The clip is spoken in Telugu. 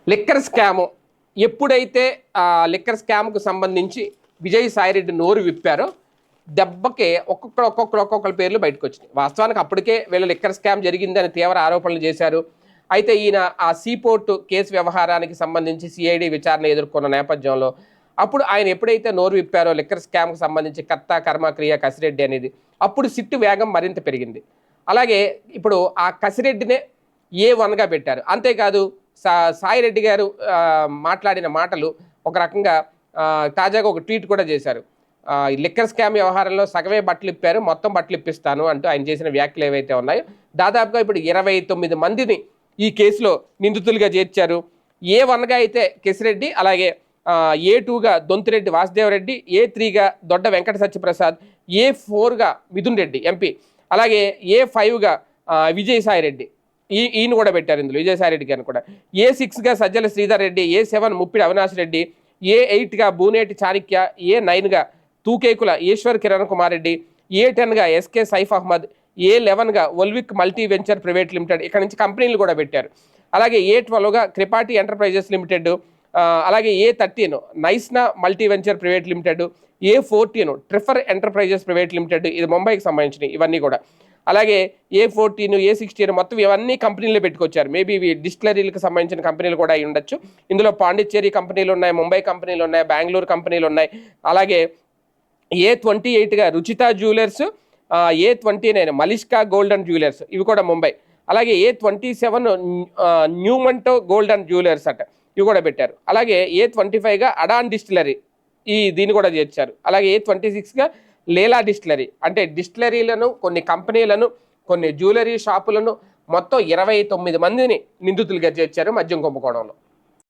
లిక్కర్ స్కాము ఎప్పుడైతే లిక్కర్ స్కామ్కు సంబంధించి విజయసాయిరెడ్డి నోరు విప్పారో దెబ్బకే ఒక్కొక్కరి పేర్లు బయటకు వచ్చినాయి. వాస్తవానికి అప్పటికే వీళ్ళు లిక్కర్ స్కామ్ జరిగిందని తీవ్ర ఆరోపణలు చేశారు. అయితే ఈయన ఆ సీపోర్టు కేసు వ్యవహారానికి సంబంధించి సిఐడి విచారణ ఎదుర్కొన్న నేపథ్యంలో అప్పుడు ఆయన ఎప్పుడైతే నోరు విప్పారో లిక్కర్ స్కామ్కి సంబంధించి కర్త కర్మ క్రియ కసిరెడ్డి అనేది, అప్పుడు సిట్టు వేగం మరింత పెరిగింది. అలాగే ఇప్పుడు ఆ కసిరెడ్డినే A1గా పెట్టారు. అంతేకాదు సాయిరెడ్డి గారు మాట్లాడిన మాటలు ఒక రకంగా తాజాగా ఒక ట్వీట్ కూడా చేశారు. లిక్కర్ స్కామ్ వ్యవహారంలో సగమే బట్టలు ఇప్పారు, మొత్తం బట్టలు ఇప్పిస్తాను అంటూ ఆయన చేసిన వ్యాఖ్యలు ఏవైతే ఉన్నాయో దాదాపుగా ఇప్పుడు 29 మందిని ఈ కేసులో నిందితులుగా చేర్చారు. A1గా అయితే కెసిరెడ్డి, అలాగే A2గా దొంతిరెడ్డి వాసుదేవరెడ్డి, A3గా దొడ్డ వెంకట సత్యప్రసాద్, A4గా మిథున్ రెడ్డి ఎంపీ, అలాగే A5గా విజయసాయిరెడ్డి ఈయన కూడా పెట్టారు ఇందులో విజయసాయిరెడ్డి గారిని కూడా. A6గా సజ్జల శ్రీధర్ రెడ్డి, A7 ముప్పిడి అవినాష్ రెడ్డి, A8గా బూనేటి చాణిక్య, A9గా తూకేకుల ఈశ్వర్ కిరణ్ కుమార్ రెడ్డి, A10గా ఎస్కే సైఫ్ అహ్మద్, A11గా Olvik multi venture private limited, ఇక్కడ నుంచి కంపెనీలు కూడా పెట్టారు. అలాగే A12గా క్రిపాటి ఎంటర్ప్రైజెస్ లిమిటెడ్, అలాగే A13 Naisna multi venture private limited, A14 Trifer enterprises private limited, ఇది ముంబైకి సంబంధించినవి ఇవన్నీ కూడా. అలాగే A14 A16 మొత్తం ఇవన్నీ కంపెనీలు పెట్టుకొచ్చారు. మేబీ ఇవి డిస్టిలరీలకు సంబంధించిన కంపెనీలు కూడా అయి ఉండొచ్చు. ఇందులో పాండిచ్చేరి కంపెనీలు ఉన్నాయి, ముంబై కంపెనీలు ఉన్నాయి, బెంగళూరు కంపెనీలు ఉన్నాయి. అలాగే A28గా Ruchitha jewellers, A29 Malishka gold and jewellers, ఇవి కూడా ముంబై. అలాగే A27 న్యూమంటో గోల్డ్ అండ్ జ్యువెలర్స్ అట, ఇవి కూడా పెట్టారు. అలాగే A25గా అడాన్ డిస్టిలరీ, దీన్ని కూడా చేర్చారు. అలాగే A26గా లేలా డిస్టిలరీ, అంటే డిస్టిలరీలను, కొన్ని కంపెనీలను, కొన్ని జ్యువెలరీ షాపులను మొత్తం 29 మందిని నిందితులుగా చేర్చారు మద్యం కుంభకోణంలో.